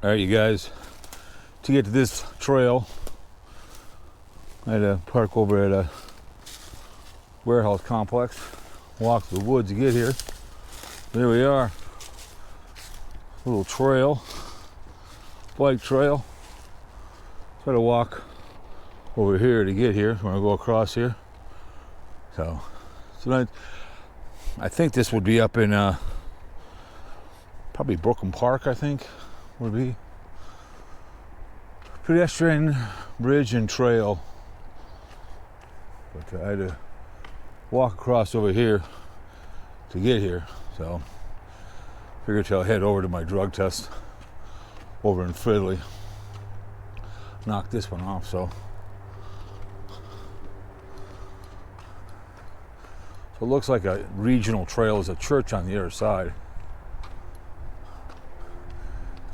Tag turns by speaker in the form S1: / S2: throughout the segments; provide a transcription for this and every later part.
S1: All right, you guys, to get to this trail, I had to park over at a warehouse complex, walk through the woods to get here. There we are. Little trail, bike trail. Try to walk over here to get here. I'm gonna go across here. So I think this would be up in probably Brooklyn Park, I think would be. Pedestrian Bridge and Trail. But I had to walk across over here to get here. So figured I'll head over to my drug test over in Fridley. Knock this one off, so it looks like a regional trail. There's a church on the other side.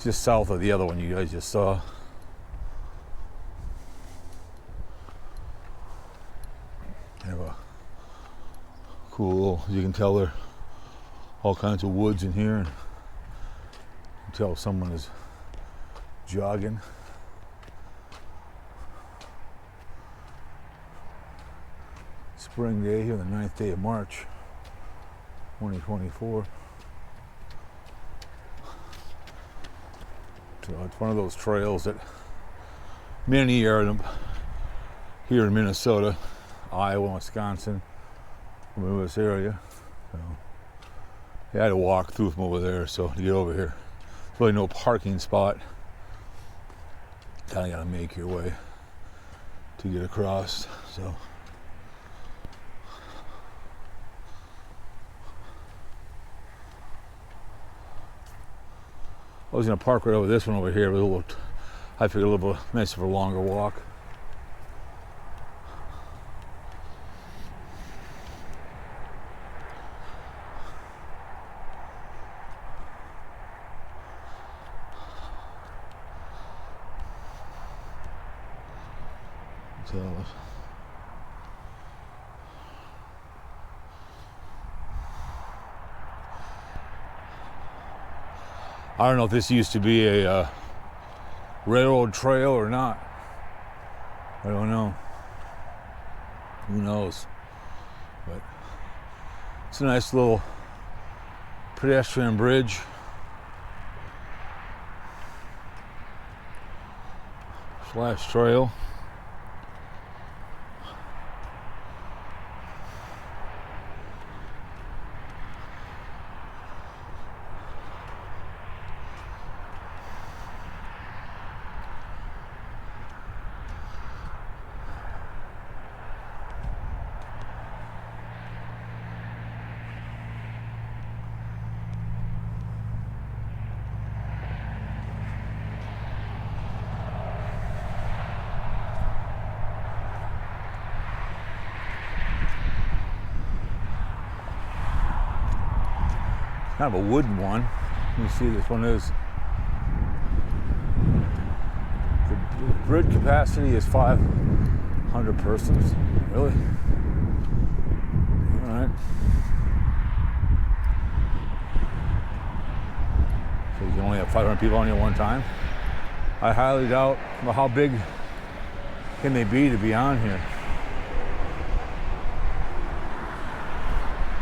S1: Just south of the other one you guys just saw. Have a cool, as you can tell, there are all kinds of woods in here. And you can tell someone is jogging. Spring day here, the 9th day of March, 2024. So it's one of those trails that many are here in Minnesota, Iowa, Wisconsin, from this area. So I had to walk through from over there, so to get over here. There's really no parking spot. Kind of got to make your way to get across. So I was gonna park right over this one over here, but I figured a little bit nicer for a longer walk. So I don't know if this used to be a railroad trail or not. I don't know. Who knows? But it's a nice little pedestrian bridge. / trail. Kind of a wooden one. You see this one is. The bridge capacity is 500 persons. Really? All right. So you can only have 500 people on here one time. I highly doubt. Well, how big can they be to be on here?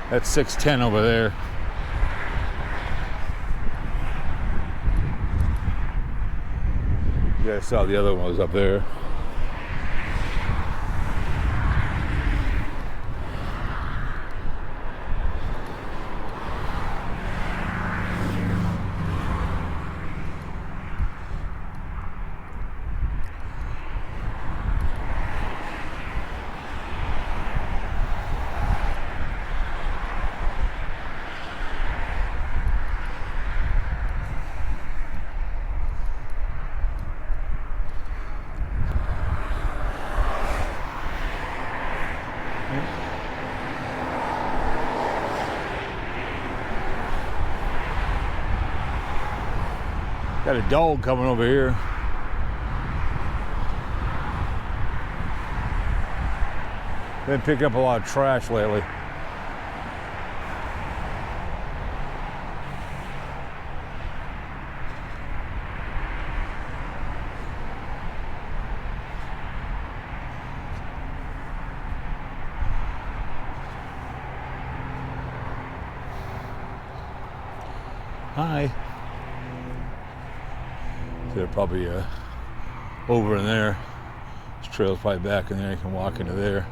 S1: That's 610 over there. You guys saw the other one was up there. Got a dog coming over here. Been picking up a lot of trash lately. Hi. So they're probably over in there. This trail's probably back in there. You can walk into there.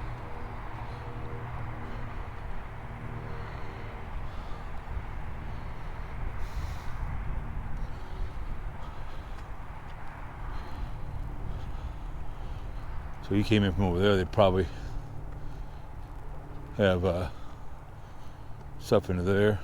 S1: So you came in from over there, they probably have stuff into there.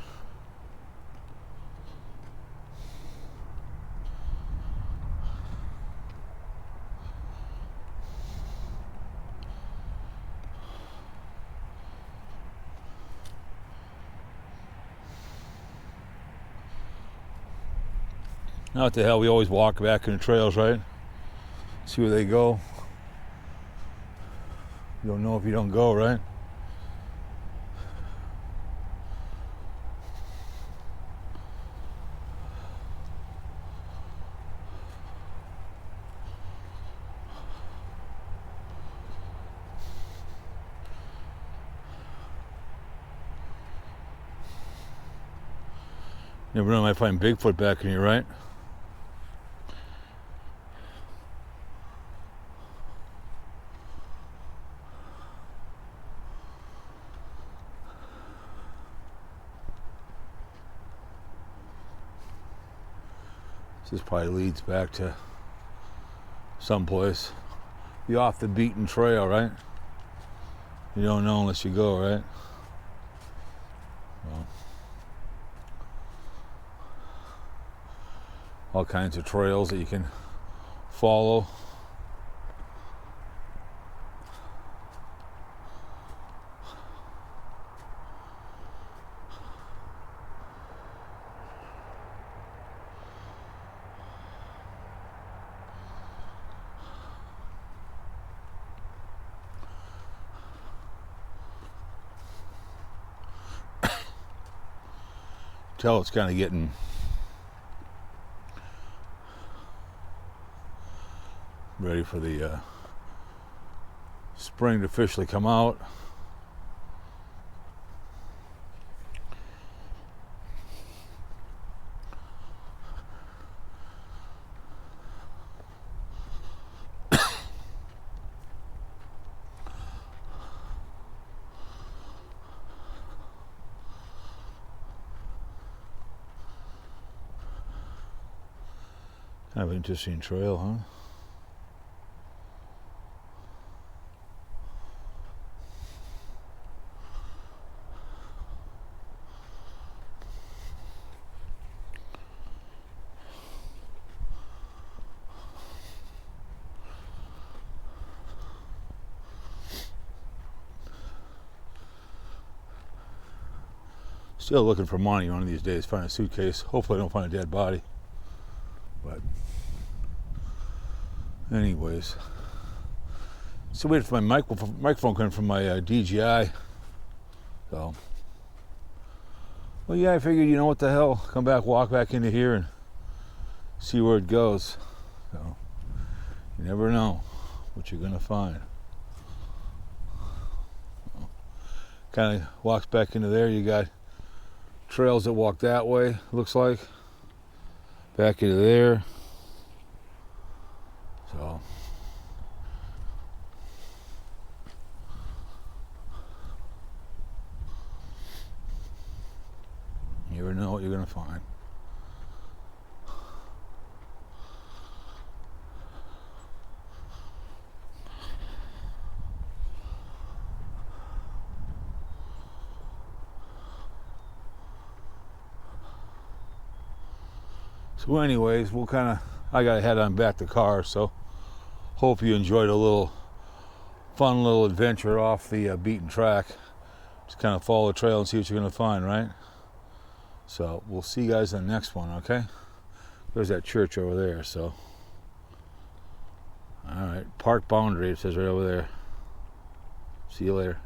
S1: Now what the hell, we always walk back in the trails, right? See where they go. You don't know if you don't go, right? Never know, I might find Bigfoot back in here, right? This probably leads back to someplace. Be off the beaten trail, right? You don't know unless you go, right? Well, all kinds of trails that you can follow. Tell it's kind of getting ready for the spring to officially come out. Kind of an interesting trail, huh? Still looking for money one of these days. Find a suitcase. Hopefully I don't find a dead body. But anyways, still waiting for my microphone coming from my DJI. So, well, yeah, I figured, you know what the hell, come back, walk back into here and see where it goes. So, you never know what you're gonna find. Kind of walks back into there. You got trails that walk that way, looks like. Back into there. So, you never know what you're going to find. So anyways, I gotta head on back to the car, so hope you enjoyed a little fun little adventure off the beaten track. Just kind of follow the trail and see what you're gonna find, right? So we'll see you guys in the next one, okay? There's that church over there, so. All right, park boundary, it says right over there. See you later.